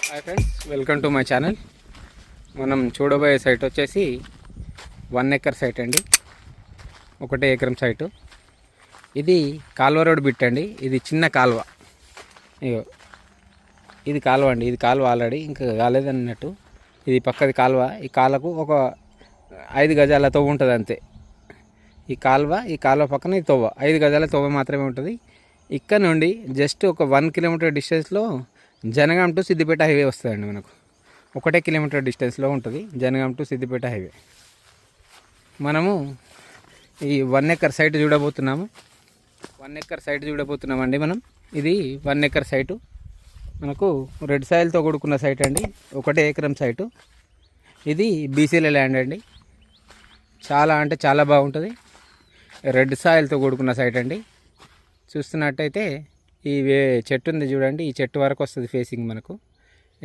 Hi friends, welcome to my channel. మనం చూడబోయే site వచ్చేసి 1 ఎకర్ సైట్ అండి. 1 ఎకరం సైటు. ఇది కాల్వ రోడ్ బిట్ అండి. ఇది చిన్న కాలువ. ఇగో ఇది కాలువ అండి. ఇది కాలువ ఆల్రెడీ ఇంకా కాలేదన్నట్టు. ఇది పక్కది కాలువ. ఈ కాలువకు ఒక 5 గజాల తవ్వ ఉంటుంది అంతే. ఈ కాలువ పక్కన ఈ తవ్వ 5 గజాల తవ్వ మాత్రమే ఉంటుంది. ఇక్కడ నుండి జస్ట్ ఒక 1 కిలోమీటర్ డిస్టెన్స్లో జనగాం టు సిద్దిపేట హైవే వస్తుందండి. మనకు 1 కిలోమీటర్ డిస్టెన్స్లో ఉంటుంది జనగాం టు సిద్దిపేట హైవే. మనము ఈ 1 ఎకర్ సైట్ చూడబోతున్నాము. 1 ఎకర్ సైట్ చూడబోతున్నామండి మనం. ఇది 1 ఎకర్ సైటు. మనకు రెడ్ సాయిల్తో కూడుకున్న సైట్ అండి. 1 ఎకరం సైటు. ఇది బీసీల ల్యాండ్ అండి. చాలా అంటే చాలా బాగుంటుంది. రెడ్ సాయిల్తో కూడుకున్న సైట్ అండి. చూస్తున్నట్టయితే ఈ చెట్టు ఉంది చూడండి. ఈ చెట్టు వరకు వస్తుంది ఫేసింగ్. మనకు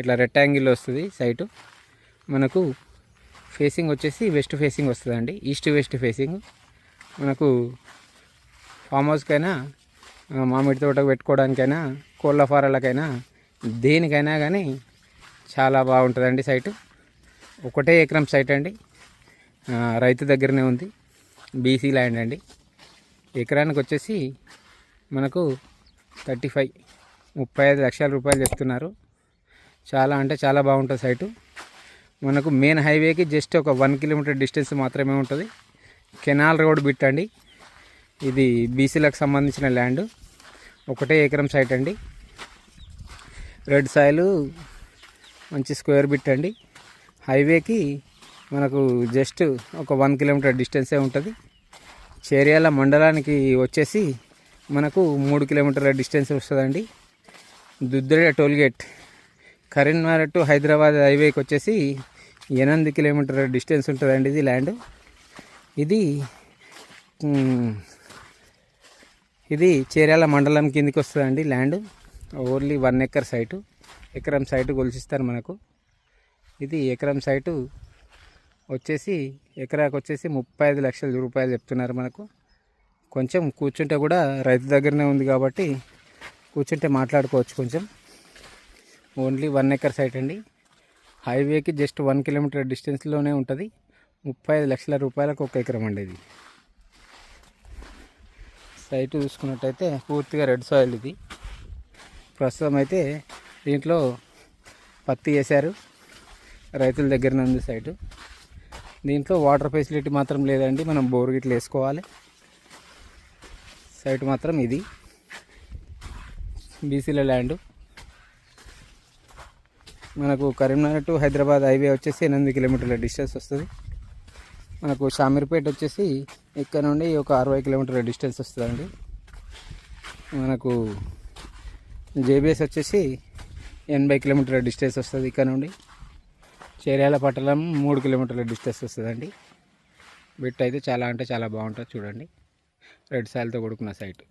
ఇట్లా రెక్టాంగిల్ వస్తుంది సైటు. మనకు ఫేసింగ్ వచ్చేసి వెస్ట్ ఫేసింగ్ వస్తుందండి. East west facing. మనకు ఫామ్ హౌస్కైనా, మామిడి తోటకు పెట్టుకోవడానికైనా, కోళ్ళ ఫారాలకైనా, దేనికైనా కానీ చాలా బాగుంటుందండి సైటు. 1 ఎకరం సైట్ అండి. రైతు దగ్గరనే ఉంది. బీసీ ల్యాండ్ అండి. ఎకరానికి వచ్చేసి మనకు 35 లక్షల రూపాయలు చెప్తున్నారు. చాలా అంటే చాలా బాగుంటుంది సైటు. మనకు మెయిన్ హైవేకి జస్ట్ ఒక 1 కిలోమీటర్ డిస్టెన్స్ మాత్రమే ఉంటుంది. కెనాల్ రోడ్ బిట్ అండి. ఇది బీసీలకు సంబంధించిన ల్యాండ్. 1 ఎకరం సైట్ అండి. రెడ్ సాయిల్ మంచి స్క్వేర్ బిట్ అండి. హైవేకి మనకు జస్ట్ ఒక 1 కిలోమీటర్ డిస్టెన్సే ఉంటుంది. చేర్యాల మండలానికి వచ్చేసి మనకు 3 కిలోమీటర్ల డిస్టెన్స్ వస్తుందండి. దుద్దెడ టోల్గేట్ కరీంనగర్ టు హైదరాబాద్ హైవేకి వచ్చేసి 8 కిలోమీటర్ల డిస్టెన్స్ ఉంటుందండి. ఇది ల్యాండ్. ఇది చేర్యాల మండలం కిందికి వస్తుందండి ల్యాండ్. Only 1 acre site. ఎకరం సైటు కొలిసిస్తారు మనకు. ఇది ఎకరం సైటు వచ్చేసి ఎకరాకు వచ్చేసి 35 లక్షల రూపాయలు చెప్తున్నారు మనకు. కొంచెం కూర్చుంటే కూడా రైతు దగ్గరనే ఉంది కాబట్టి కూర్చుంటే మాట్లాడుకోవచ్చు కొంచెం. ఓన్లీ 1 ఎకర్ సైట్ అండి. హైవేకి జస్ట్ 1 కిలోమీటర్ డిస్టెన్స్లోనే ఉంటుంది. 35 లక్షల రూపాయలకు 1 ఎకరం అండి. ఇది సైటు చూసుకున్నట్టయితే పూర్తిగా రెడ్ సాయిల్. ఇది ప్రస్తుతం అయితే దీంట్లో పత్తి వేశారు. రైతుల దగ్గరనే ఉంది సైటు. దీంట్లో వాటర్ ఫెసిలిటీ మాత్రం లేదండి. మనం బోర్ గిట్లు వేసుకోవాలి. సైట్ మాత్రం ఇది బీసీల ల్యాండ్. మనకు కరీంనగర్ టు హైదరాబాద్ హైవే వచ్చేసి 8 కిలోమీటర్ల డిస్టెన్స్ వస్తుంది. మనకు షామీర్పేట వచ్చేసి ఇక్కడ నుండి ఒక 60 కిలోమీటర్ల డిస్టెన్స్ వస్తుందండి. మనకు జేబీఎస్ వచ్చేసి 80 కిలోమీటర్ల డిస్టెన్స్ వస్తుంది ఇక్కడ నుండి. చేర్యాల పట్టణం 3 కిలోమీటర్ల డిస్టెన్స్ వస్తుందండి. బిట్ అయితే చాలా అంటే చాలా బాగుంటుంది చూడండి. రెడ్ సాయిల్తో కూడుకున్న సైట్.